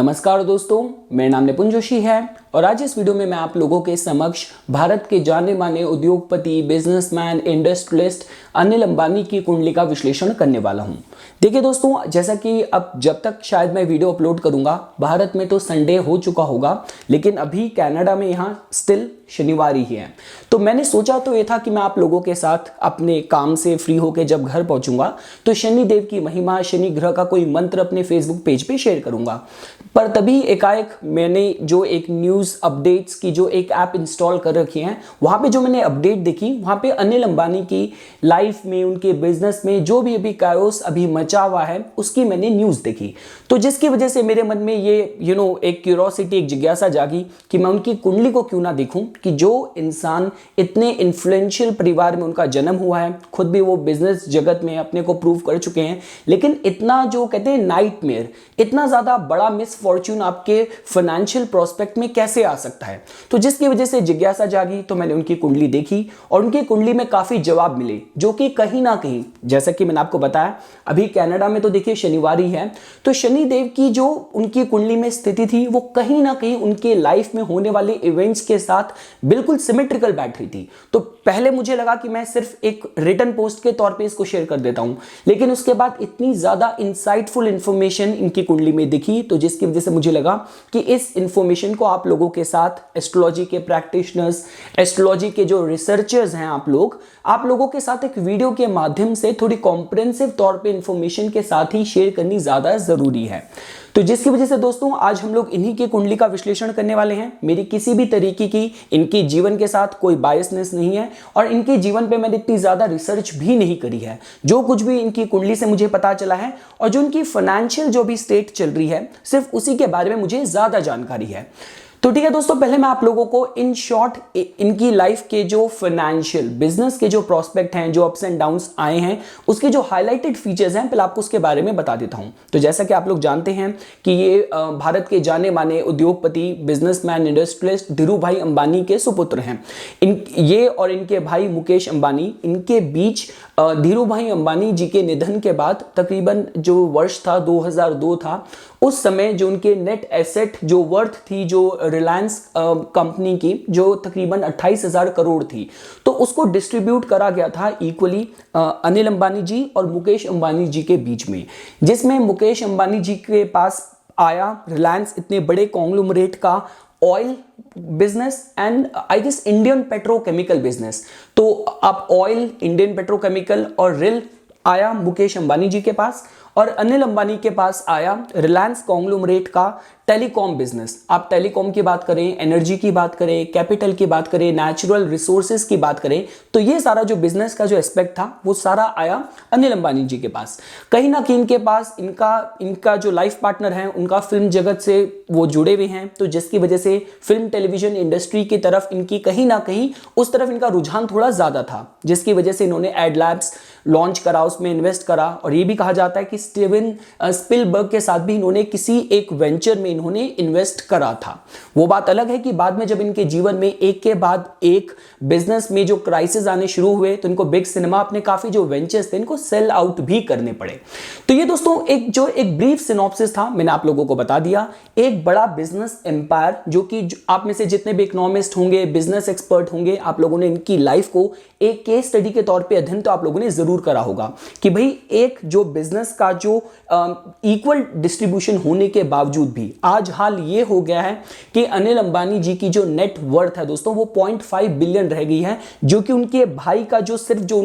नमस्कार दोस्तों, मेरा नाम निपुन जोशी है और आज इस वीडियो में मैं आप लोगों के समक्ष भारत के जाने माने उद्योगपति, बिजनेसमैन, इंडस्ट्रियलिस्ट अनिल अंबानी की कुंडली का विश्लेषण करने वाला हूं। देखिए दोस्तों, जैसा कि अब जब तक शायद मैं वीडियो अपलोड करूंगा, भारत में तो संडे हो चुका होगा, लेकिन अभी कनाडा में यहाँ स्टिल शनिवार ही है। तो मैंने सोचा तो ये था कि मैं आप लोगों के साथ अपने काम से फ्री होकर जब घर पहुंचूंगा तो शनिदेव की महिमा, शनि ग्रह का कोई मंत्र अपने फेसबुक पेज पे शेयर करूंगा। पर तभी एकाएक मैंने जो एक न्यूज़ अपडेट्स की जो एक ऐप इंस्टॉल कर रखी है, वहां पे जो मैंने अपडेट देखी, वहां पे अनिल अंबानी की लाइफ में, उनके बिजनेस में जो भी अभी कायोस अभी मचा हुआ है, उसकी मैंने न्यूज़ देखी। तो जिसकी वजह से मेरे मन में ये एक क्यूरोसिटी, एक जिज्ञासा जागी कि मैं उनकी कुंडली को क्यों ना देखूं कि जो इंसान इतने इन्फ्लुएंशियल परिवार में उनका जन्म हुआ है, खुद भी वो बिजनेस जगत में अपने को प्रूव कर चुके हैं, लेकिन इतना जो कहते हैं नाइटमेयर, इतना ज्यादा बड़ा मिसफॉर्च्यून आपके फाइनेंशियल प्रोस्पेक्ट में कैसे आ सकता है। तो जिसकी वजह से जिज्ञासा जागी, तो मैंने उनकी कुंडली देखी और उनकी कुंडली में काफी जवाब मिले, जो कि कहीं ना कहीं, जैसा कि मैंने आपको बताया, अभी कनाडा में तो देखिए शनिवार ही है, तो शनिदेव की जो उनकी कुंडली में स्थिति थी वो कहीं ना कहीं उनके लाइफ में होने वाले इवेंट्स के साथ बिल्कुल सिमेट्रिकल बैठ रही थी। तो पहले मुझे लगा कि मैं सिर्फ एक रिटन पोस्ट के तौर पे इसको शेयर कर देता हूं, लेकिन उसके बाद इतनी ज्यादा इंसाइटफुल इंफॉर्मेशन इनकी कुंडली में दिखी, तो जिसकी वजह से मुझे लगा कि इस इंफॉर्मेशन को आप लोगों के साथ, एस्ट्रोलॉजी के प्रैक्टिशनर्स, एस्ट्रोलॉजी के जो रिसर्चर्स हैं आप लोगों के साथ एक वीडियो के माध्यम से थोड़ी कॉम्प्रिहेंसिव तौर पे इंफॉर्मेशन के साथ ही शेयर करनी ज्यादा जरूरी है। तो जिसकी वजह से दोस्तों आज हम लोग इन्हीं की कुंडली का विश्लेषण करने वाले हैं। मेरी किसी भी तरीके की इनकी जीवन के साथ कोई बायसनेस नहीं है और इनके जीवन पे मैंने इतनी ज्यादा रिसर्च भी नहीं करी है। जो कुछ भी इनकी कुंडली से मुझे पता चला है और जो इनकी फाइनेंशियल जो भी स्टेट चल रही है, सिर्फ उसी के बारे में मुझे ज्यादा जानकारी है। तो ठीक है दोस्तों, पहले मैं आप लोगों को इन शॉर्ट इनकी लाइफ के जो फाइनेंशियल बिजनेस के जो प्रोस्पेक्ट हैं, जो अप्स एंड डाउन्स आए हैं, उसके जो हाईलाइटेड फीचर्स हैं, पहले आपको उसके बारे में बता देता हूं। तो जैसा कि आप लोग जानते हैं कि ये भारत के जाने माने उद्योगपति, बिजनेसमैन, इंडस्ट्रियलिस्ट धीरू भाई अंबानी के सुपुत्र हैं। ये और इनके भाई मुकेश अंबानी, इनके बीच धीरू भाई अंबानी जी के निधन के बाद तकरीबन जो वर्ष था 2002 था, उस समय जो उनके नेट एसेट जो वर्थ थी, जो रिलायंस कंपनी की, जो तकरीबन 28,000 करोड़ थी, तो उसको डिस्ट्रीब्यूट करा गया था इक्वली अनिल अंबानी जी और मुकेश अंबानी जी के बीच में, जिसमें मुकेश अंबानी जी के पास आया रिलायंस इतने बड़े कॉन्ग्लोमरेट का oil business and I guess Indian petrochemical business. तो अब ऑयल, इंडियन पेट्रोकेमिकल और रेल आया मुकेश अंबानी जी के पास, और अनिल अंबानी के पास आया रिलायंस कॉन्ग्लोमरेट का टेलीकॉम बिजनेस। आप टेलीकॉम की बात करें, एनर्जी की बात करें, कैपिटल की बात करें, नेचुरल रिसोर्सेज की बात करें, तो ये सारा जो बिजनेस का जो एस्पेक्ट था वो सारा आया अनिल अंबानी जी के पास। कहीं ना कहीं इनके पास इनका जो लाइफ पार्टनर है, उनका फिल्म जगत से वो जुड़े हुए हैं, तो जिसकी वजह से फिल्म टेलीविजन इंडस्ट्री की तरफ इनकी कहीं ना कहीं उस तरफ इनका रुझान थोड़ा ज्यादा था, जिसकी वजह से इन्होंने एड लैब्स लॉन्च करा, उसमें इन्वेस्ट करा। और ये भी कहा जाता है कि स्टीवन स्पिलबर्ग के साथ भी इन्होंने किसी एक वेंचर में इन्होंने इन्वेस्ट करा था। वो बात अलग है कि बाद में जब इनके जीवन में एक के बाद एक बिजनेस में जो क्राइसिस आने शुरू हुए, तो इनको बिग सिनेमा, अपने काफी जो वेंचर्स थे, इनको सेल आउट भी करने पड़े। तो ये दोस्तों एक ब्रीफ सिनॉप्सिस था, मैंने आप लोगों को बता दिया। एक बड़ा बिजनेस एम्पायर, जो कि आप में से जितने भी इकोनॉमिस्ट होंगे, बिजनेस एक्सपर्ट होंगे, आप लोगों ने इनकी लाइफ को एक केस स्टडी के तौर पे अध्ययन तो आप लोगों ने जरूर करा होगा कि भाई एक जो बिजनेस का जो इक्वल डिस्ट्रीब्यूशन होने के बावजूद भी आज हाल ये हो गया है कि अनिल अंबानी जी की जो नेट वर्थ है दोस्तों, वो 0.5 बिलियन रह गई है, जो कि उनके भाई का जो सिर्फ जो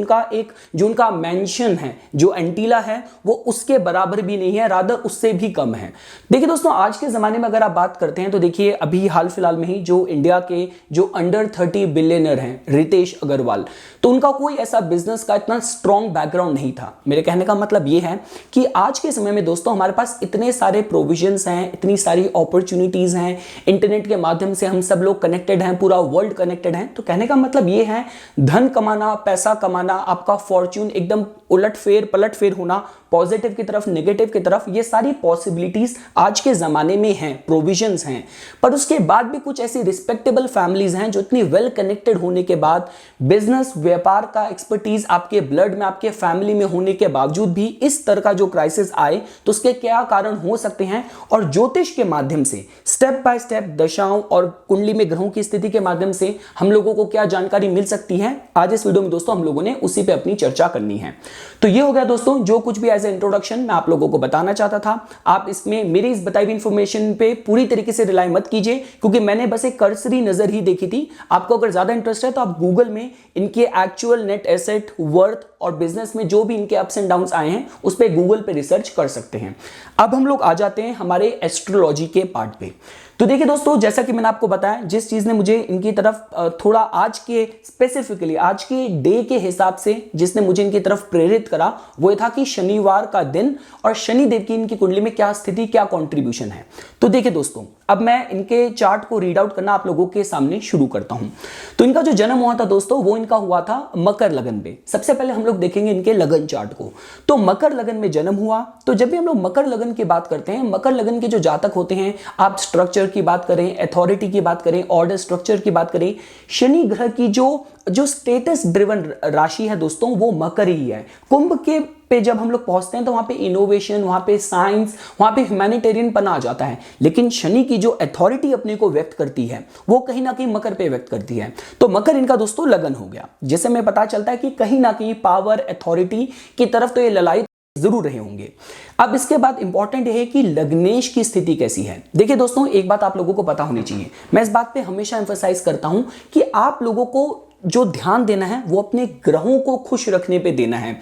उनका मेंशन है, जो एंटीला है, वो उसके बराबर भी नहीं है, रादर उससे भी कम है। देखिए दोस्तों, आज के जमाने में अगर आप बात करते हैं तो देखिए अभी हाल फिलहाल में ही जो इंडिया के जो अंडर 30 बिलियनर हैं, रितेश अग्रवाल, तो उनका कोई ऐसा बिजनेस का इतना स्ट्रॉन्ग बैकग्राउंड नहीं था। मेरे कहने का मतलब यह है कि आज के समय में दोस्तों हमारे पास इतने सारे प्रोविजंस हैं, इतनी सारी अपॉर्चुनिटीज हैं, इंटरनेट के माध्यम से हम सब लोग कनेक्टेड हैं, पूरा वर्ल्ड कनेक्टेड है। तो कहने का मतलब यह है, धन कमाना, पैसा कमाना, आपका फॉर्च्यून एकदम उलटफेर पलटफेर होना, पॉजिटिव की तरफ, नेगेटिव की तरफ, ये सारी पॉसिबिलिटीज आज के जमाने में हैं, प्रोविजंस हैं। पर उसके बाद भी कुछ ऐसी रिस्पेक्टेबल फैमिलीज हैं जो इतनी वेल कनेक्टेड होने के बाद, बिजनेस व्यापार का एक्सपर्टीज आपके ब्लड में, आपके फैमिली में होने के बावजूद भी इस तरह का जो क्राइसिस आए, तो उसके क्या कारण हो सकते हैं। और ज्योतिष के माध्यम से स्टेप बाय स्टेप दशाओं और कुंडली में ग्रहों की स्थिति के माध्यम से हम लोगों को क्या जानकारी मिल सकती है, आज इस वीडियो में दोस्तों हम लोगों ने उसी पे अपनी चर्चा करनी है। तो ये हो गया दोस्तों जो कुछ भी एज ए इंट्रोडक्शन मैं आप लोगों को बताना चाहता था। आप इसमें मेरी इस बताई हुई इंफॉर्मेशन पे पूरी तरीके से रिलाई मत कीजिए, क्योंकि मैंने बस एक कर्सरी नजर ही देखी थी। आपको अगर ज्यादा इंटरेस्ट है तो आप गूगल में इनके एक्चुअल नेट एसेट वर्थ और बिजनेस में जो भी इनके अप्स एंड डाउन्स आए हैं उस पे गूगल पे रिसर्च कर सकते हैं। अब हम लोग आ जाते हैं हमारे एस्ट्रोलॉजी के पार्ट पे। तो देखिए दोस्तों, जैसा कि मैंने आपको बताया, जिस चीज ने मुझे इनकी तरफ थोड़ा आज के स्पेसिफिकली आज के डे के हिसाब से जिसने मुझे इनकी तरफ प्रेरित करा वो ये था कि शनिवार का दिन और शनिदेव की इनकी कुंडली में क्या स्थिति, क्या कंट्रीब्यूशन है। तो देखिए दोस्तों, अब मैं इनके चार्ट को रीड आउट करना आप लोगों के सामने शुरू करता हूं। तो इनका जो जन्म हुआ था दोस्तों वो इनका हुआ था मकर लगन में। सबसे पहले हम लोग देखेंगे इनके लगन चार्ट को। तो मकर लगन में जन्म हुआ। तो जब भी हम लोग मकर लगन की बात करते हैं, मकर लगन के जो जातक होते हैं, आप स्ट्रक्चर की बात करें, अथॉरिटी की बात करें, ऑर्डर स्ट्रक्चर की बात करें, शनि ग्रह की जो स्टेटस ड्रिवन राशि है दोस्तों वो मकर ही है। कुंभ के पे जब हम लोग पहुंचते हैं तो वहां पे इनोवेशन, वहां पे साइंस, वहां पे ह्यूमैनिटेरियन पना आ जाता है। लेकिन शनि की जो अथॉरिटी अपने को व्यक्त करती है वो कहीं ना कहीं मकर पे व्यक्त करती है। तो मकर इनका दोस्तों लगन हो गया, जिससे हमें पता चलता है कि कहीं ना कहीं पावर अथॉरिटी की तरफ तो ये ललायत जरूर रहे होंगे। अब इसके बाद इंपॉर्टेंट है कि लग्नेश की स्थिति कैसी है। देखिए दोस्तों, एक बात आप लोगों को पता होनी चाहिए, मैं इस बात पे हमेशा एम्फसाइज करता हूं कि आप लोगों को जो ध्यान देना है वो अपने ग्रहों को खुश रखने पे देना है।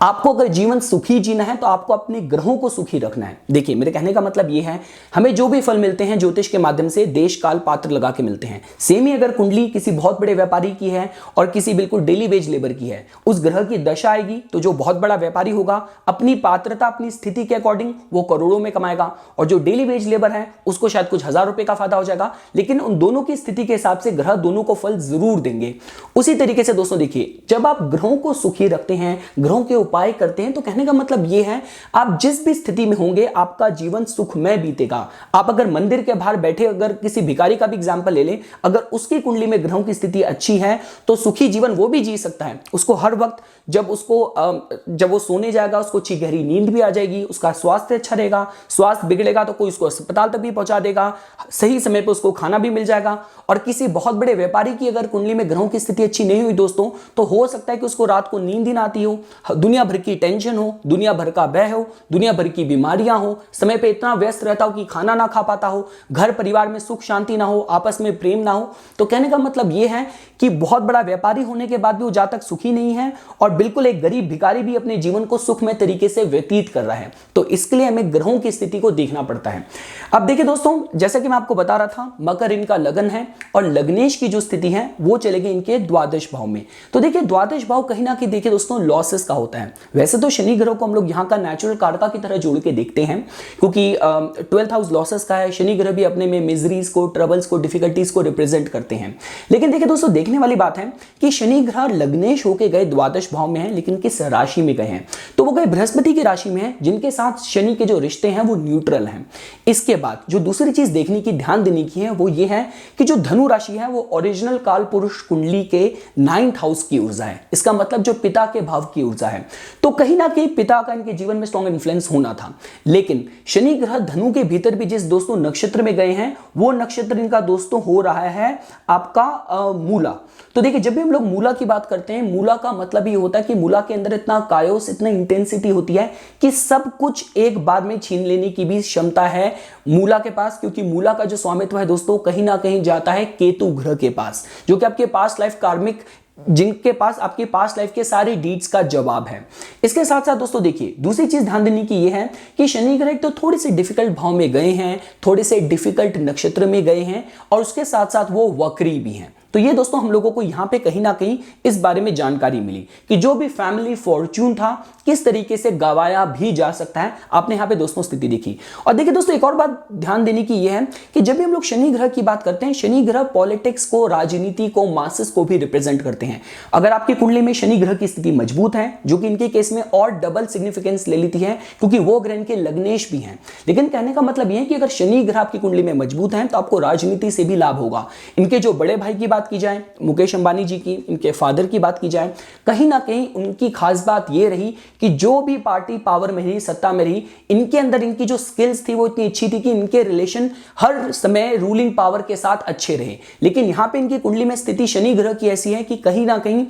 आपको अगर जीवन सुखी जीना है तो आपको अपने ग्रहों को सुखी रखना है। देखिए, मेरे कहने का मतलब ये है, हमें जो भी फल मिलते हैं ज्योतिष के माध्यम से देश काल पात्र लगा के मिलते हैं। सेम ही अगर कुंडली किसी बहुत बड़े व्यापारी की है और किसी बिल्कुल डेली वेज लेबर की है, उस ग्रह की दशा आएगी तो जो बहुत बड़ा व्यापारी होगा अपनी पात्रता, अपनी स्थिति के अकॉर्डिंग वो करोड़ों में कमाएगा, और जो डेली वेज लेबर है उसको शायद कुछ हजार रुपए का फायदा हो जाएगा। लेकिन उन दोनों की स्थिति के हिसाब से ग्रह दोनों को फल जरूर देंगे। उसी तरीके से दोस्तों देखिए, जब आप ग्रहों को सुखी रखते हैं, ग्रहों के उपाय करते हैं, तो कहने का मतलब यह है आप जिस भी स्थिति में होंगे आपका जीवन सुखमय बीतेगा। आप अगर मंदिर के बाहर बैठे अगर किसी भिखारी का भी एग्जांपल ले लें, अगर उसकी कुंडली में ग्रहों की स्थिति अच्छी है तो सुखी जीवन वो भी जी सकता है। उसको हर वक्त जब वो सोने जाएगा उसको अच्छी गहरी नींद भी आ जाएगी, उसका स्वास्थ्य अच्छा रहेगा। स्वास्थ्य बिगड़ेगा तो कोई उसको अस्पताल तक भी पहुंचा देगा, सही समय पर उसको खाना भी मिल जाएगा। और किसी बहुत बड़े व्यापारी की अगर कुंडली में ग्रहों की स्थिति अच्छी नहीं हुई दोस्तों, तो हो सकता है कि उसको रात को नींद ही ना आती हो, दुनिया भर की टेंशन हो, दुनिया भर का भय हो, दुनिया भर की बीमारियां हो, समय पे इतना व्यस्त रहता हो कि खाना ना खा पाता हो, घर परिवार में सुख शांति ना हो, आपस में प्रेम ना हो। तो कहने का मतलब यह है कि बहुत बड़ा व्यापारी होने के बाद भी वो जातक सुखी नहीं है, और बिल्कुल एक गरीब भिखारी भी अपने जीवन को सुखमय तरीके से व्यतीत कर रहा है। तो इसके लिए हमें ग्रहों की स्थिति को देखना पड़ता है। अब देखिए दोस्तों, जैसा कि मैं आपको बता रहा था, मकर इनका लगन है और लग्नेश की जो स्थिति है वो चलेगी इनके द्वादश भाव में। तो देखिए, द्वादश भाव कहीं ना कहीं देखिए दोस्तों लॉसेस का होता है। वैसे तो शनि ग्रह को हम लोग यहाँ का नेचुरल कारका की तरह जोड़ के देखते हैं, क्योंकि 12th हाउस लॉसेस का है। शनि ग्रह भी अपने में मिजरीज को, ट्रबल्स को, डिफिकल्टीज को रिप्रेजेंट करते हैं। लेकिन देखिए दोस्तों, देखने वाली बात है कि शनि ग्रह लग्नेश होके गए द्वादश भाव में है, लेकिन किस राशि में गए हैं? तो वो गए बृहस्पति की राशि में है, जिनके साथ शनि के जो रिश्ते हैं वो न्यूट्रल हैं। इसके बाद जो दूसरी चीज देखने की, ध्यान देने की है वो ये है कि जो धनु राशि है वो ओरिजिनल काल पुरुष कुंडली के 9th हाउस की ऊर्जा है। इसका मतलब जो पिता के भाव की ऊर्जा है। तो कहीं ना कहीं पिता का इनके जीवन में स्ट्रॉन्ग इन्फ्लुएंस होना था। लेकिन शनि ग्रह धनु के भीतर भी जिस दोस्तों नक्षत्र में गए हैं वो नक्षत्र इनका दोस्तों हो रहा है आपका मूला। तो देखिए, जब भी हम लोग मूला की बात करते हैं, मूला का मतलब ये होता है कि मूला के अंदर इतना कायोस, इतना इंटेंसिटी होती है कि सब कुछ एक बार में छीन लेने की भी क्षमता है मूला के पास। क्योंकि मूला का जो स्वामित्व है दोस्तों कहीं ना कहीं जाता है केतु ग्रह के पास, जो कि आपके पास्ट लाइफ कार्मिक, जिनके पास आपके पास्ट लाइफ के सारे डीड्स का जवाब है। इसके साथ साथ दोस्तों देखिए, दूसरी चीज ध्यान देने की यह है कि शनि ग्रह तो थोड़े से डिफिकल्ट भाव में गए हैं, थोड़े से डिफिकल्ट नक्षत्र में गए हैं, और उसके साथ साथ वो वक्री भी हैं। तो ये दोस्तों हम लोगों को यहां पे कहीं ना कहीं इस बारे में जानकारी मिली कि जो भी फैमिली फॉर्च्यून था किस तरीके से गवाया भी जा सकता है। आपने यहां पे दोस्तों स्थिति देखी। और देखिए दोस्तों, एक और बात ध्यान देने की यह है कि जब भी हम लोग शनि ग्रह की बात करते हैं, शनि ग्रह पॉलिटिक्स को, राजनीति को, मासेस को भी रिप्रेजेंट करते हैं। अगर आपकी कुंडली में शनि ग्रह की स्थिति मजबूत है, जो कि इनके केस में और डबल सिग्निफिकेंस ले लेती है, क्योंकि वो ग्रह इनके लग्नेश भी हैं। लेकिन कहने का मतलब यह है कि अगर शनि ग्रह आपकी कुंडली में मजबूत है तो आपको राजनीति से भी लाभ होगा। इनके जो बड़े भाई की बात बात की जाए, मुकेश अंबानी जी की, इनके फादर की बात की जाए, कहीं ना कहीं उनकी खास बात यह रही कि जो भी पार्टी पावर में रही, सत्ता में रही, इनके अंदर इनकी जो स्किल्स थी वो इतनी अच्छी थी कि इनके रिलेशन हर समय रूलिंग पावर के साथ अच्छे रहे। लेकिन यहां पे इनकी कुंडली में स्थिति शनि ग्रह की ऐसी है कि कहीं ना कहीं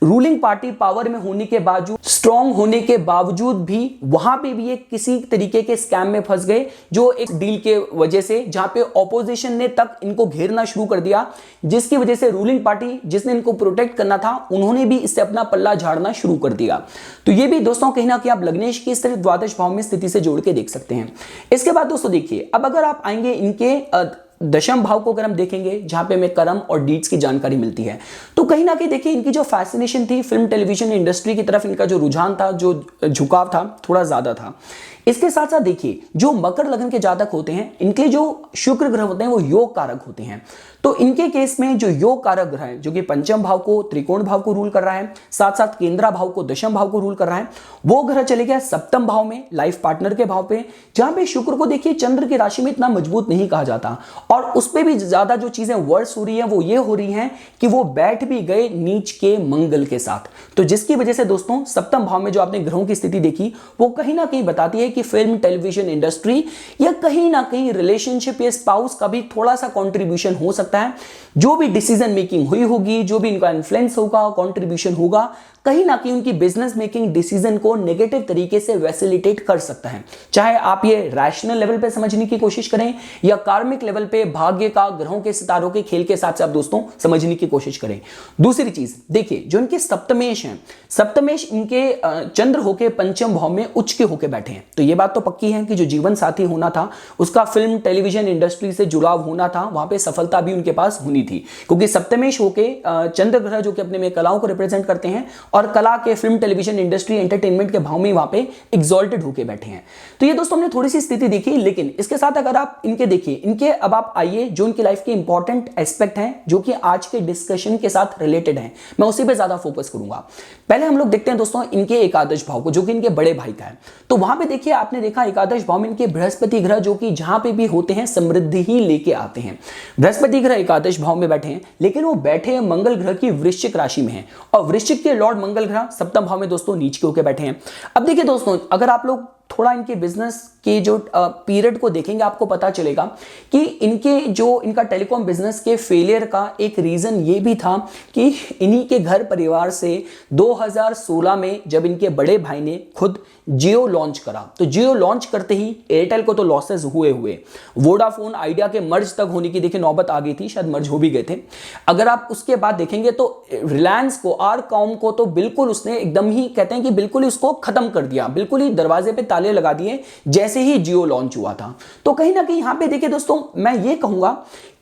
रूलिंग पार्टी पावर में होने के बावजूद, स्ट्रांग होने के बावजूद भी वहां पे भी एक किसी तरीके के स्कैम में फंस गए, जो एक डील के वजह से, जहां पे ऑपोजिशन ने तक इनको घेरना शुरू कर दिया, जिसकी वजह से रूलिंग पार्टी जिसने इनको प्रोटेक्ट करना था उन्होंने भी इससे अपना पल्ला झाड़ना शुरू कर दिया। तो ये भी दोस्तों कहीं ना कहीं आप लग्नेश की सिर्फ द्वादश भाव में स्थिति से जोड़ के देख सकते हैं। इसके बाद दोस्तों देखिए, अब अगर आप आएंगे इनके दशम भाव को अगर हम देखेंगे, जहां पे हमें कर्म और डीड्स की जानकारी मिलती है, तो कहीं ना कहीं देखिए इनकी जो फैसिनेशन थी फिल्म टेलीविजन इंडस्ट्री की तरफ, इनका जो रुझान था, जो झुकाव था, थोड़ा ज्यादा था। इसके साथ साथ देखिए जो मकर लग्न के जातक होते हैं, इनके जो शुक्र ग्रह होते हैं वो योग कारक होते हैं। तो इनके केस में जो योग कारक ग्रह है, जो कि पंचम भाव को, त्रिकोण भाव को रूल कर रहा है, साथ साथ केंद्रा भाव को, दशम भाव को रूल कर रहा है, वो ग्रह चले गया सप्तम भाव में, लाइफ पार्टनर के भाव पे, जहां पे शुक्र को देखिए चंद्र की राशि में इतना मजबूत नहीं कहा जाता, और उस पर भी ज्यादा जो चीजें वर्स हो रही है वो ये हो रही है कि वो बैठ भी गए नीच के मंगल के साथ। तो जिसकी वजह से दोस्तों सप्तम भाव में जो आपने ग्रहों की स्थिति देखी वो कहीं ना कहीं बताती है कि फिल्म टेलीविजन इंडस्ट्री या कहीं ना कहीं रिलेशनशिप या स्पाउस का भी थोड़ा सा कंट्रीब्यूशन हो सकता है। जो भी डिसीजन मेकिंग हुई होगी, जो भी इनका इन्फ्लुएंस होगा, कंट्रीब्यूशन होगा, कहीं ना कहीं उनकी बिजनेस मेकिंग डिसीजन को नेगेटिव तरीके से वैसिलिटेट कर सकता है। चाहे आप ये रैशनल लेवल पे समझने की कोशिश करें या कार्मिक लेवल पे भाग्य का, ग्रहों के, सितारों के खेल के साथ से आप दोस्तों समझने की कोशिश करें। दूसरी चीज देखिए, जो इनके सप्तमेश हैं, सप्तमेश इनके चंद्र होके पंचम भाव में उच्च के होके बैठे हैं। तो ये बात तो पक्की है कि जो जीवन साथी होना था, उसका फिल्म टेलीविजन इंडस्ट्री से जुड़ाव होना था, वहां पे सफलता भी उनके पास होनी थी, क्योंकि सप्तमेश होके चंद्र ग्रह जो कि अपने में कलाओं को रिप्रेजेंट करते हैं और कला के, फिल्म टेलीविजन इंडस्ट्री, एंटरटेनमेंट के भाव में वहां पे एग्जॉल्टेड होके बैठे हैं। तो ये दोस्तों हमने थोड़ी सी स्थिति देखी, लेकिन इसके साथ अगर आप इनके देखिए, इनके अब आप आइए जो इनकी लाइफ के इंपॉर्टेंट एस्पेक्ट हैं, जो कि आज के डिस्कशन के साथ रिलेटेड हैं, मैं उसी पे ज्यादा फोकस करूंगा। पहले हम लोग देखते हैं दोस्तों इनके एकादश भाव को, जो कि इनके बड़े भाई का है। तो वहां पे देखिए आपने देखा एकादश भाव में इनके बृहस्पति ग्रह, जो कि जहां पे भी होते हैं समृद्धि ही लेके आते हैं। बृहस्पति ग्रह एकादश भाव में बैठे हैं, लेकिन वो बैठे हैं मंगल ग्रह की वृश्चिक राशि में है, और वृश्चिक के लॉर्ड मंगल ग्रह सप्तम भाव में दोस्तों नीच के होकर बैठे हैं। अब देखिए दोस्तों, अगर आप लोग थोड़ा इनके बिजनेस के जो पीरियड को देखेंगे, आपको पता चलेगा कि इनका टेलीकॉम बिजनेस के फेलियर का एक रीजन ये भी था कि इन्हीं के घर परिवार से 2016 में जब इनके बड़े भाई ने खुद जियो लॉन्च करा, तो जियो लॉन्च करते ही एयरटेल को तो लॉसेस हुए, वोडाफोन आइडिया के मर्ज तक होने की देखिए नौबत आ गई थी, शायद मर्ज हो भी गए थे। अगर आप उसके बाद देखेंगे तो रिलायंस को, आरकॉम को तो बिल्कुल उसने एकदम ही, कहते हैं कि बिल्कुल ही उसको खत्म कर दिया, बिल्कुल ही दरवाजे पे ताले लगा दिए जैसे ही जियो लॉन्च हुआ था। तो कहीं ना कहीं यहां पे देखिए दोस्तों, मैं ये कहूंगा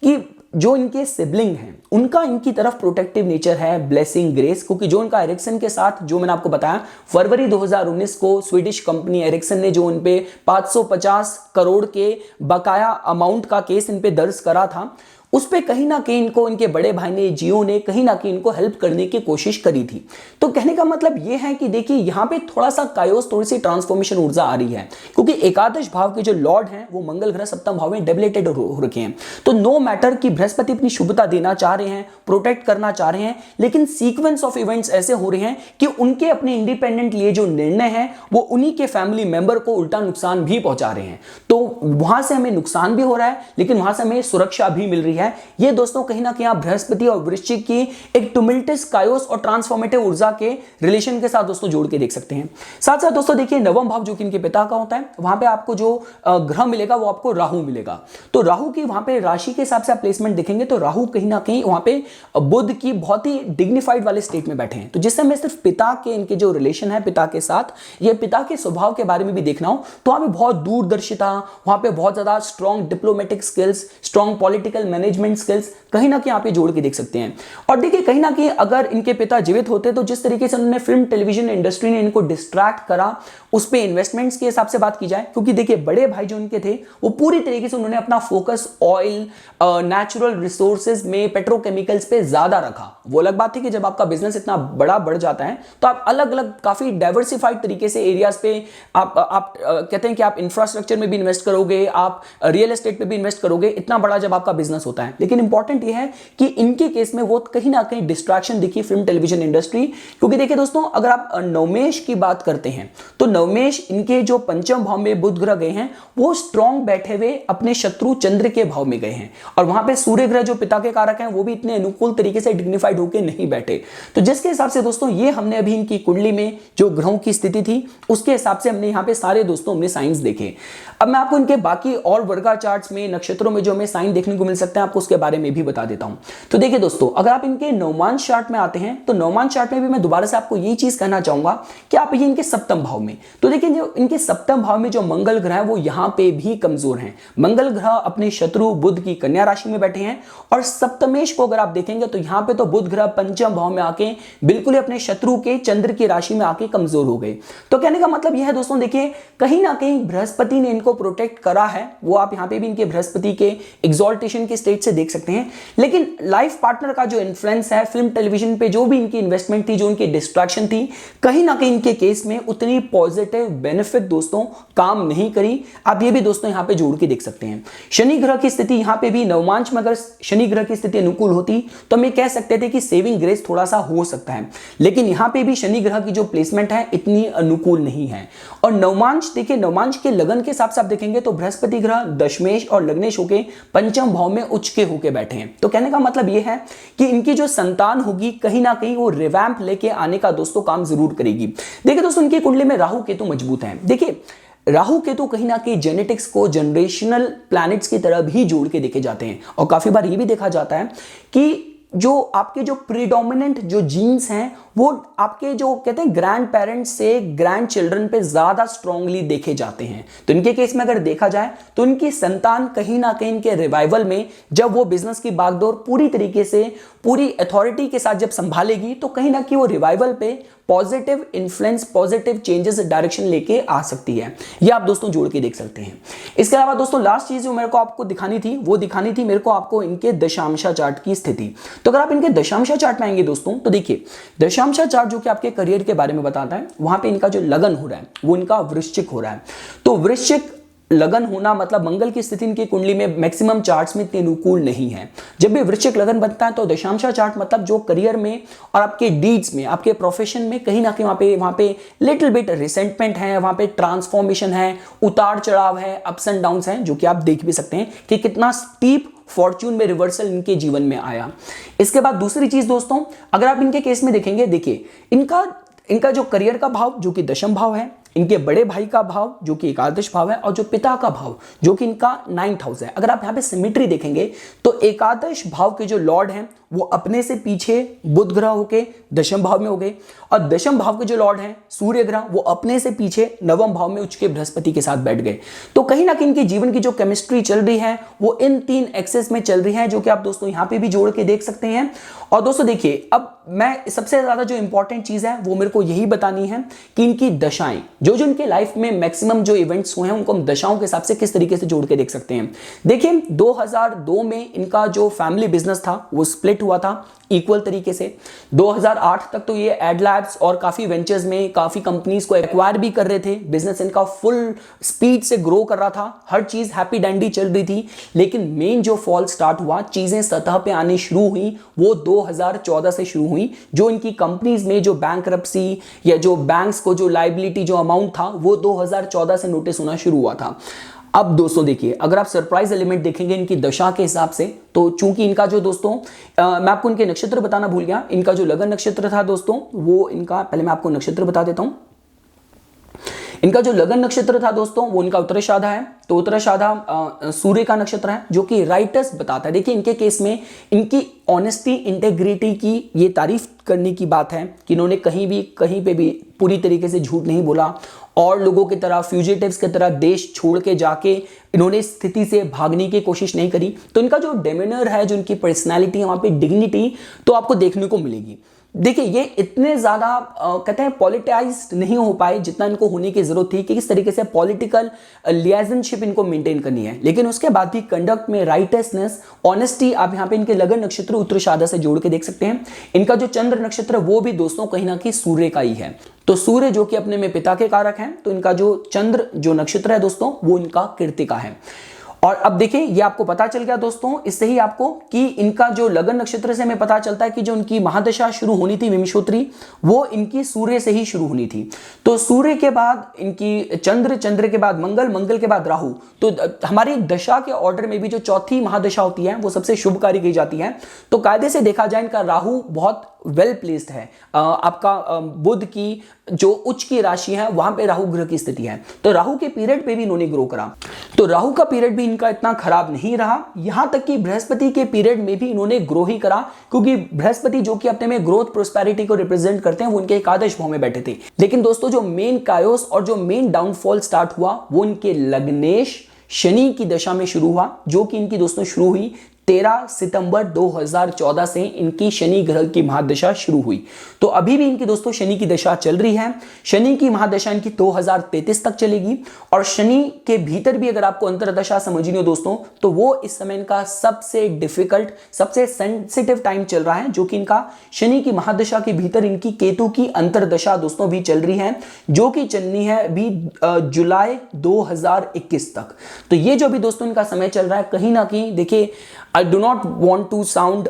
कि जो इनके सिबलिंग हैं उनका इनकी तरफ प्रोटेक्टिव नेचर है, ब्लेसिंग, ग्रेस, क्योंकि जो इनका एरिक्सन के साथ, जो मैंने आपको बताया, फरवरी 2019 को स्वीडिश कंपनी एरिक्सन ने जो इन पे 550 करोड़ के बकाया अमाउंट का केस इन पे दर्ज करा था, उस पे कहीं ना कहीं इनको इनके बड़े भाई ने, जियो ने कहीं ना कहीं इनको हेल्प करने की कोशिश करी थी। तो कहने का मतलब ये है कि देखिए यहां पे थोड़ा सा कायोस, थोड़ी सी ट्रांसफॉर्मेशन ऊर्जा आ रही है, क्योंकि एकादश भाव के जो लॉर्ड हैं वो मंगल ग्रह सप्तम भाव में डेबिलेटेड हो रखे हैं। तो नो मैटर कि बृहस्पति अपनी शुभता देना चाह रहे हैं, प्रोटेक्ट करना चाह रहे हैं, लेकिन सीक्वेंस ऑफ इवेंट्स ऐसे हो रहे हैं कि उनके अपने इंडिपेंडेंट लिए जो निर्णय है वो उन्हीं के फैमिली मेंबर को उल्टा नुकसान भी पहुंचा रहे हैं। तो वहां से हमें नुकसान भी हो रहा है, लेकिन वहां से हमें सुरक्षा भी मिल रही है। ये दोस्तों कहीं ना कहीं आप बृहस्पति और वृश्चिक की एक टुमिल्टस, कायोस और ट्रांसफॉर्मेटिव ऊर्जा के रिलेशन के साथ दोस्तों जोड़ के देख सकते हैं। साथ साथ दोस्तों देखिए नवम भाव जो कि इनके पिता का होता है, वहां पे आपको जो ग्रह मिलेगा वो आपको राहु मिलेगा। तो राहु की वहां पे राशि के हिसाब से आप प्लेसमेंट देखेंगे तो राहु कहीं ना कहीं वहां पे बुध की बहुत ही डिग्निफाइड वाले स्टेट में बैठे हैं। तो जिससे हमें सिर्फ पिता के, इनके जो रिलेशन है पिता के साथ, ये पिता के स्वभाव के बारे में भी देखना हो तो वहां पे बहुत दूरदर्शिता, वहां पे बहुत ज्यादा strong diplomatic skills, strong political management skills कहीं ना कहीं आप ये जोड़ के देख सकते हैं। और देखिए कहीं ना कहीं अगर इनके पिता जीवित होते तो जिस तरीके से उन्होंने फिल्म टेलीविजन इंडस्ट्री ने इनको डिस्ट्रैक्ट करा, उस पे इन्वेस्टमेंट्स के हिसाब से बात की जाए, क्योंकि देखिए बड़े भाई जो उनके थे वो पूरी तरीके से उन्होंने अपना फोकस ऑयल, नेचुरल रिसोर्सेज में, पेट्रोकेमिकल्स पे ज्यादा रखा। वो अलग बात है कि जब आपका बिजनेस इतना बड़ा बढ़ जाता है तो आप अलग अलग काफी डाइवर्सिफाइड तरीके से एरियाज पे आप कहते हैं कि आप इंफ्रास्ट्रक्चर में भी इन्वेस्ट करोगे, आप रियल एस्टेट पे भी इन्वेस्ट करोगे, इतना बड़ा जब आपका बिजनेस होता है। होता है, लेकिन इंपॉर्टेंट ये है कि इनके केस में वो कहीं ना कहीं डिस्ट्रैक्शन दिखी फिल्म टेलीविजन इंडस्ट्री। क्योंकि देखिए दोस्तों, अगर आप नवमेश की बात करते हैं तो नवमेश इनके जो पंचम भाव में बुध ग्रह गए हैं वो स्ट्रॉन्ग बैठे हुए अपने शत्रु चंद्र के भाव में गए हैं, और वहां पे सूर्य ग्रह जो पिता के कारक हैं वो भी इतने अनुकूल तरीके से डिग्निफाइड होकर नहीं बैठे। तो जिसके हिसाब से दोस्तों ये हमने अभी इनकी कुंडली में जो ग्रहों की स्थिति थी उसके हिसाब से हमने यहाँ पे सारे दोस्तों हमने साइंस देखे। अब मैं आपको इनके बाकी और वर्गा चार्ट्स में नक्षत्रों में जो हमें साइन देखने को मिल सकते हैं आपको उसके बारे में भी बता देता हूं। तो देखिए दोस्तों, अगर आप इनके नवमांश चार्ट में आते हैं तो नवमांश चार्ट में भी मैं दोबारा से आपको यही चीज कहना चाहूंगा कि आप ये इनके सप्तम भाव में, तो देखिए जो इनके सप्तम भाव में जो मंगल ग्रह है वो यहां पे भी कमजोर हैं। मंगल ग्रह अपने शत्रु बुध की कन्या राशि में बैठे हैं, और सप्तमेश को अगर आप देखेंगे तो यहां पे तो बुध ग्रह पंचम भाव में आके बिल्कुल अपने शत्रु के चंद्र की राशि में आके कमजोर हो गए। तो कहने का मतलब यह है दोस्तों, देखिए कहीं ना कहीं बृहस्पति ने इनको प्रोटेक्ट करा है, वो आप यहां पे भी इनके बृहस्पति के एग्जॉल्टेशन के स्टेट से देख सकते हैं। लेकिन लाइफ पार्टनर का जो इन्फ्लुएंस है, फिल्म टेलीविजन पे जो भी इनकी इन्वेस्टमेंट थी, जो इनकी डिस्ट्रैक्शन थी, कहीं ना कहीं इनके केस में उतनी पॉजिटिव बेनिफिट दोस्तों काम नहीं करी। आप ये भी दोस्तों यहां पे जोड़ के देख सकते हैं। शनि ग्रह की स्थिति यहां पे भी नवमांश में अगर शनि ग्रह की स्थिति अनुकूल होती तो हम ये कह सकते थे कि सेविंग ग्रेस थोड़ा सा हो सकता है, लेकिन यहां पे भी शनि ग्रह की जो प्लेसमेंट है इतनी अनुकूल नहीं है। और नवमांश देखिए, नवमांश के लगन के हिसाब से आप देखेंगे तो बृहस्पति ग्रह दशमेश और लग्नेश होके पंचम भाव में उच्च के होके बैठे हैं। तो कहने का मतलब यह है कि इनकी जो संतान होगी कहीं ना कहीं वो रिवैम्प लेके आने का दोस्तों काम जरूर करेगी। देखिए दोस्तों, इनकी कुंडली में राहु केतु मजबूत है। देखिए राहु केतु कहीं ना कहीं जेनेटिक्स को जनरेशनल प्लैनेट्स की तरह भी जोड़ के देखे जाते हैं, और काफी बार ये भी देखा जाता है कि जो आपके जो प्रीडोमिनेंट जो जीन्स हैं वो आपके जो कहते हैं ग्रैंड पेरेंट्स से ग्रैंड चिल्ड्रन पे ज्यादा स्ट्रांगली देखे जाते हैं। तो इनके केस में अगर देखा जाए तो इनकी संतान कहीं ना कहीं इनके रिवाइवल में जब वो बिजनेस की बागडोर पूरी तरीके से पूरी अथॉरिटी के साथ जब संभालेगी तो कहीं ना कहीं वो रिवाइवल पे positive influence, positive changes direction लेके आ सकती है। ये आप दोस्तों जोड़ के देख सकते हैं। इसके अलावा दोस्तों लास्ट चीज जो मेरे को आपको दिखानी थी वो दिखानी थी मेरे को आपको इनके दशांशा चार्ट की स्थिति। तो अगर आप इनके दशांशा चार्ट में आएंगे दोस्तों तो देखिए दशांशा चार्ट जो कि आपके करियर के बारे में बताता है, वहां पे इनका जो लगन हो रहा है वो इनका वृश्चिक हो रहा है। तो वृश्चिक लगन होना मतलब मंगल की स्थिति इनकी कुंडली में मैक्सिमम चार्ट्स में इतनी अनुकूल नहीं है। जब भी वृश्चिक लगन बनता है तो दशांशा चार्ट मतलब जो करियर में और आपके डीड्स में, आपके प्रोफेशन में कहीं ना कहीं वहां पे लिटिल बिट रिसेंटमेंट है, वहां पे ट्रांसफॉर्मेशन है, उतार चढ़ाव है, अप्स एंड डाउन्स हैं, जो कि आप देख भी सकते हैं कि कितना स्टीप फॉर्च्यून में रिवर्सल इनके जीवन में आया। इसके बाद दूसरी चीज दोस्तों, अगर आप इनके केस में देखेंगे, देखिए इनका जो करियर का भाव जो कि दशम भाव है, इनके बड़े भाई का भाव जो कि एकादश भाव है, और जो पिता का भाव जो कि इनका 9th हाउस है। अगर आप यहां पे सिमेट्री देखेंगे तो एकादश भाव के जो लॉर्ड हैं वो अपने से पीछे बुध ग्रह होके दशम भाव में हो गए, और दशम भाव के जो लॉर्ड हैं सूर्य ग्रह वो अपने से पीछे नवम भाव में उच्च के बृहस्पति के साथ बैठ गए। तो कहीं ना कहीं इनके जीवन की जो केमिस्ट्री चल रही है वो इन 3 एक्सेस में चल रही है, जो कि आप दोस्तों यहां पे भी जोड़ के देख सकते हैं। और दोस्तों देखिए, अब मैं सबसे ज्यादा जो इंपॉर्टेंट चीज है वो मेरे को यही बतानी है कि इनकी दशाएं जो इनके लाइफ में मैक्सिमम जो इवेंट्स हुए हैं उनको हम दशाओं के हिसाब से किस तरीके से जोड़ के देख सकते हैं। देखिए 2002 में इनका जो फैमिली बिजनेस था वो स्प्लिट हुआ था इक्वल तरीके से। 2008 तक तो ये एड लैब्स और काफी वेंचर्स में काफी कंपनीज को एक्वायर भी कर रहे थे, बिजनेस इनका फुल स्पीड से ग्रो कर रहा था, हर चीज हैप्पी डैंडी चल रही थी। लेकिन मेन जो फॉल स्टार्ट हुआ, चीजें सतह पे आनी शुरू हुई, वो 2014 से शुरू हुई। जो इनकी कंपनीज में जो बैंकरप्सी या जो बैंक्स को जो लायबिलिटी जो अमाउंट था वो 2014 से नोटिस होना शुरू हुआ था। अब दोस्तों देखिए, अगर आप सरप्राइज एलिमेंट देखेंगे इनकी दशा के हिसाब से, तो चूंकि इनका जो दोस्तों मैं आपको इनके नक्षत्र बताना भूल गया, इनका जो लगन नक्षत्र था दोस्तों वो इनका, पहले मैं आपको नक्षत्र बता देता हूं। इनका जो लगन नक्षत्र था दोस्तों वो इनका उत्तराषाढ़ा है। तो उत्तराषाढ़ा सूर्य का नक्षत्र है जो कि राइटर्स बताता है। देखिए इनके केस में इनकी ऑनेस्टी, इंटेग्रिटी की ये तारीफ करने की बात है कि इन्होंने कहीं पे भी पूरी तरीके से झूठ नहीं बोला, और लोगों की तरह फ्यूजिटिव्स की तरह देश छोड़ के जाके इन्होंने स्थिति से भागने की कोशिश नहीं करी। तो इनका जो डेमिनर है, जो इनकी पर्सनैलिटी है, वहां पे डिग्निटी तो आपको देखने को मिलेगी। देखिए ये इतने ज्यादा कहते हैं पॉलिटाइज्ड नहीं हो पाए जितना इनको होने की जरूरत थी कि किस तरीके से पॉलिटिकल लिएजनशिप इनको मेंटेन करनी है। लेकिन उसके बाद भी कंडक्ट में राइटनेस, ऑनेस्टी आप यहाँ पे इनके लगन नक्षत्र उत्तराषाढ़ा से जोड़ के देख सकते हैं। इनका जो चंद्र नक्षत्र वो भी दोस्तों कहीं ना कहीं सूर्य का ही है। तो सूर्य जो कि अपने में पिता के कारक हैं, तो इनका जो चंद्र जो नक्षत्र है दोस्तों वो इनका कृत्तिका है। और अब देखिए ये आपको पता चल गया दोस्तों, इससे ही आपको कि इनका जो लगन नक्षत्र से हमें पता चलता है कि जो उनकी महादशा शुरू होनी थी विंशोत्तरी, वो इनकी सूर्य से ही शुरू होनी थी। तो सूर्य के बाद इनकी चंद्र, चंद्र के बाद मंगल, मंगल के बाद राहु। तो हमारी दशा के ऑर्डर में भी जो चौथी महादशा होती है वो सबसे शुभकारी कही जाती है। तो कायदे से देखा जाए इनका राहु बहुत वेल प्लेस्ड है। आपका बुध की जो उच्च की राशि है वहां पे राहु ग्रह की स्थिति है, तो राहु के पीरियड पे भी इन्होंने ग्रो करा। तो राहु का पीरियड भी इनका इतना खराब नहीं रहा, यहां तक कि बृहस्पति के पीरियड में भी इन्होंने ग्रो ही करा, क्योंकि बृहस्पति जो कि अपने में ग्रोथ प्रोस्पेरिटी को रिप्रेजेंट करते हैं वो इनके एकादश भाव में बैठे थे। लेकिन दोस्तों जो मेन कायोस और जो मेन डाउनफॉल स्टार्ट हुआ वो इनके लग्नेश शनि की दशा में शुरू हुआ, जो कि इनकी दोस्तों शुरू हुई 13 सितंबर 2014 से इनकी शनि ग्रह की महादशा शुरू हुई। तो अभी भी इनकी दोस्तों शनि की दशा चल रही है। शनि की महादशा इनकी 2033 तक चलेगी। और शनि के भीतर भी अगर आपको अंतरदशा समझनी हो दोस्तों, तो वो इस समय इनका सबसे डिफिकल्ट, सबसे सेंसिटिव टाइम चल रहा है, जो कि इनका शनि की महादशा के भीतर इनकी केतु की अंतरदशा दोस्तों भी चल रही है, जो कि चलनी है अभी जुलाई 2021 तक। तो ये जो भी दोस्तों इनका समय चल रहा है, कहीं ना कहीं देखिए, I do not want to sound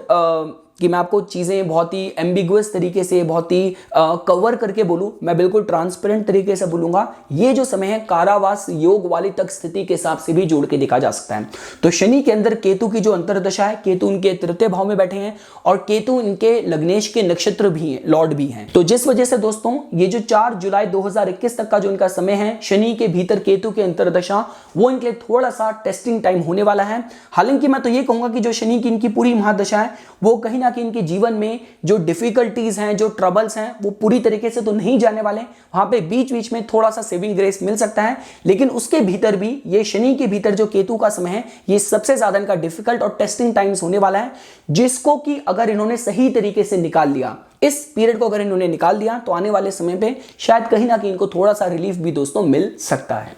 कि मैं आपको चीज़ें बहुत ही एम्बिगुअस तरीके से, बहुत ही कवर करके बोलूं। मैं बिल्कुल ट्रांसपेरेंट तरीके से बोलूंगा। ये जो समय है कारावास योग वाली तक स्थिति के हिसाब से भी जोड़ के देखा जा सकता है। तो शनि के अंदर केतु की जो अंतरदशा है, केतु उनके तृतीय भाव में बैठे हैं और केतु इनके लग्नेश के नक्षत्र भी हैं, लॉर्ड भी हैं। तो जिस वजह से दोस्तों ये जो 4 जुलाई 2021 तक का जो इनका समय है, शनि के भीतर केतु के अंतरदशा, वो इनके लिए थोड़ा सा टेस्टिंग टाइम होने वाला है। हालांकि मैं तो ये कहूंगा कि जो शनि की इनकी पूरी महादशा है, वो कहीं ना कि इनके जीवन में जो डिफिकल्टीज हैं, जो ट्रबल्स हैं, वो पूरी तरीके से तो नहीं जाने वाले। वहां पे बीच बीच में थोड़ा सा सेविंग ग्रेस मिल सकता है, लेकिन उसके भीतर भी ये शनि के भीतर जो केतु का समय है, ये सबसे ज्यादा इनका डिफिकल्ट और टेस्टिंग टाइम्स होने वाला है, जिसको कि अगर इन्होंने सही तरीके से निकाल लिया, इस पीरियड को अगर इन्होंने निकाल दिया, तो आने वाले समय पे शायद कहीं ना कहीं इनको थोड़ा सा रिलीफ भी दोस्तों मिल सकता है।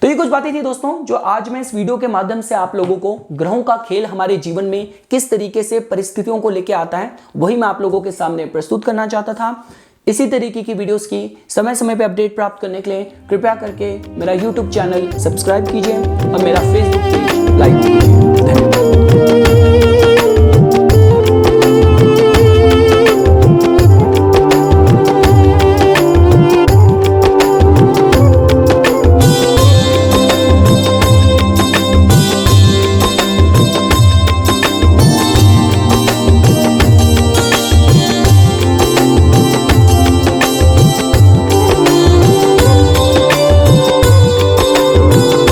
तो ये कुछ बातें थी दोस्तों जो आज मैं इस वीडियो के माध्यम से आप लोगों को ग्रहों का खेल हमारे जीवन में किस तरीके से परिस्थितियों को लेकर आता है, वही मैं आप लोगों के सामने प्रस्तुत करना चाहता था। इसी तरीके की वीडियोस की समय समय पे अपडेट प्राप्त करने के लिए कृपया करके मेरा YouTube चैनल सब्सक्राइब कीजिए और मेरा Facebook पेज लाइक कीजिए।